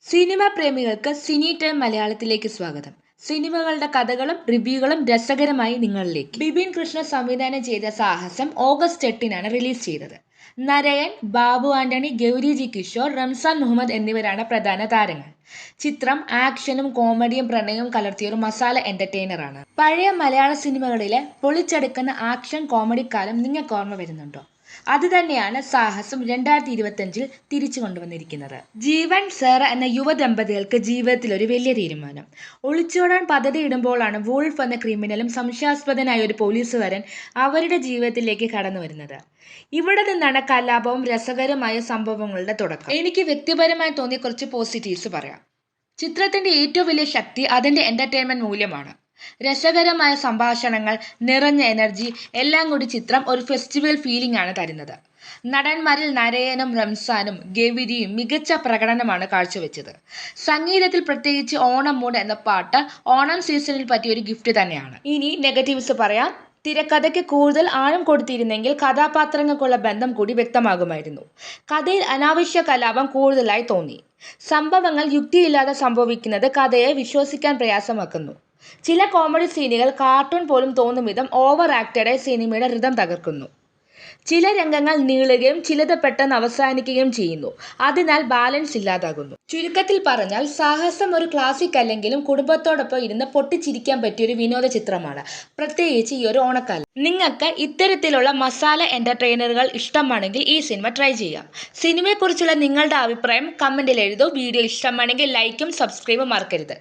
Cinema പ്രേമികൾക്ക് Sini time മലയാളത്തിലേക്ക് സ്വാഗതം. സിനിമകളുടെ കഥകളും റിവ്യൂകളും രസകരമായി നിങ്ങളിലേക്ക്. ബിപിൻ കൃഷ്ണ സംവിധാനം ചെയ്ത സാഹസം ഓഗസ്റ്റ് 8-നാണ് റിലീസ് ചെയ്തത്. നരയൻ, ബാബു ആന്റണി, ഗൗരി ജി കിഷോർ, റംസാൻ മുഹമ്മദ് എന്നിവരാണ് പ്രധാന താരങ്ങൾ. ചിത്രം ആക്ഷനും കോമഡിയും പ്രണയവും കലർത്തിയ ഒരു മസാല എന്റർടൈനറാണ്. പഴയ മലയാള സിനിമകളിലെ പൊളിച്ചെടുക്കുന്ന ആക്ഷൻ കോമഡി കാലം നിങ്ങൾക്ക് ഓർമ്മ വരുന്നുണ്ടോ? അത് തന്നെയാണ് സാഹസം 2025-ൽ തിരിച്ചു കൊണ്ടുവന്നിരിക്കുന്നത്. ജീവൻ സേറ എന്ന യുവദമ്പതികൾക്ക് ജീവിതത്തിൽ ഒരു വലിയ തീരുമാനം. ഒളിച്ചോടാൻ പദ്ധതിയിടുമ്പോഴാണ് വൂൾഫ് എന്ന ക്രിമിനലും സംശയാസ്പദനായ ഒരു പോലീസുകാരൻ അവരുടെ ജീവിതത്തിലേക്ക് കടന്നു വരുന്നത്. ഇവിടെ നിന്നാണ് കലാപവും രസകരമായ സംഭവങ്ങളുടെ തുടക്കം. എനിക്ക് വ്യക്തിപരമായി തോന്നിയ കുറച്ച് പോസിറ്റീവ്സ് പറയാം. ചിത്രത്തിന്റെ ഏറ്റവും വലിയ ശക്തി അതിന്റെ എന്റർടൈൻമെന്റ് മൂല്യമാണ്. രസകരമായ സംഭാഷണങ്ങൾ, നിറഞ്ഞ എനർജി, എല്ലാം കൂടി ചിത്രം ഒരു ഫെസ്റ്റിവൽ ഫീലിംഗ് ആണ് തരുന്നത്. നടന്മാരിൽ നരയനും റംസാനും ഗൗരിയും മികച്ച പ്രകടനമാണ് കാഴ്ചവെച്ചത്. സംഗീതത്തിൽ പ്രത്യേകിച്ച് ഓണം മൂഡ് എന്ന പാട്ട് ഓണം സീസണിൽ പറ്റിയ ഒരു ഗിഫ്റ്റ് തന്നെയാണ്. ഇനി നെഗറ്റീവ്സ് പറയാം. തിരക്കഥയ്ക്ക് കൂടുതൽ ആഴം കൊടുത്തിരുന്നെങ്കിൽ കഥാപാത്രങ്ങൾക്കുള്ള ബന്ധം കൂടി വ്യക്തമാകുമായിരുന്നു. കഥയിൽ അനാവശ്യ കലാപം കൂടുതലായി തോന്നി. സംഭവങ്ങൾ യുക്തിയില്ലാതെ സംഭവിക്കുന്നത് കഥയെ വിശ്വസിക്കാൻ പ്രയാസമാക്കുന്നു. ചില കോമഡി സീനുകൾ കാർട്ടൂൺ പോലും തോന്നും വിധം ഓവർ ആക്റ്റഡായി സിനിമയുടെ റിതം തകർക്കുന്നു. ചില രംഗങ്ങൾ നീളുകയും ചിലത് പെട്ടെന്ന് അവസാനിക്കുകയും ചെയ്യുന്നു. അതിനാൽ ബാലൻസ് ഇല്ലാതാകുന്നു. ചുരുക്കത്തിൽ പറഞ്ഞാൽ സാഹസം ഒരു ക്ലാസിക് അല്ലെങ്കിലും കുടുംബത്തോടൊപ്പം ഇരുന്ന് പൊട്ടിച്ചിരിക്കാൻ പറ്റിയൊരു വിനോദ ചിത്രമാണ്, പ്രത്യേകിച്ച് ഈ ഒരു ഓണക്കാലം. നിങ്ങൾക്ക് ഇത്തരത്തിലുള്ള മസാല എന്റർടൈനറുകൾ ഇഷ്ടമാണെങ്കിൽ ഈ സിനിമ ട്രൈ ചെയ്യാം. സിനിമയെക്കുറിച്ചുള്ള നിങ്ങളുടെ അഭിപ്രായം കമന്റിൽ എഴുതൂ. വീഡിയോ ഇഷ്ടമാണെങ്കിൽ ലൈക്കും സബ്സ്ക്രൈബും മറക്കരുത്.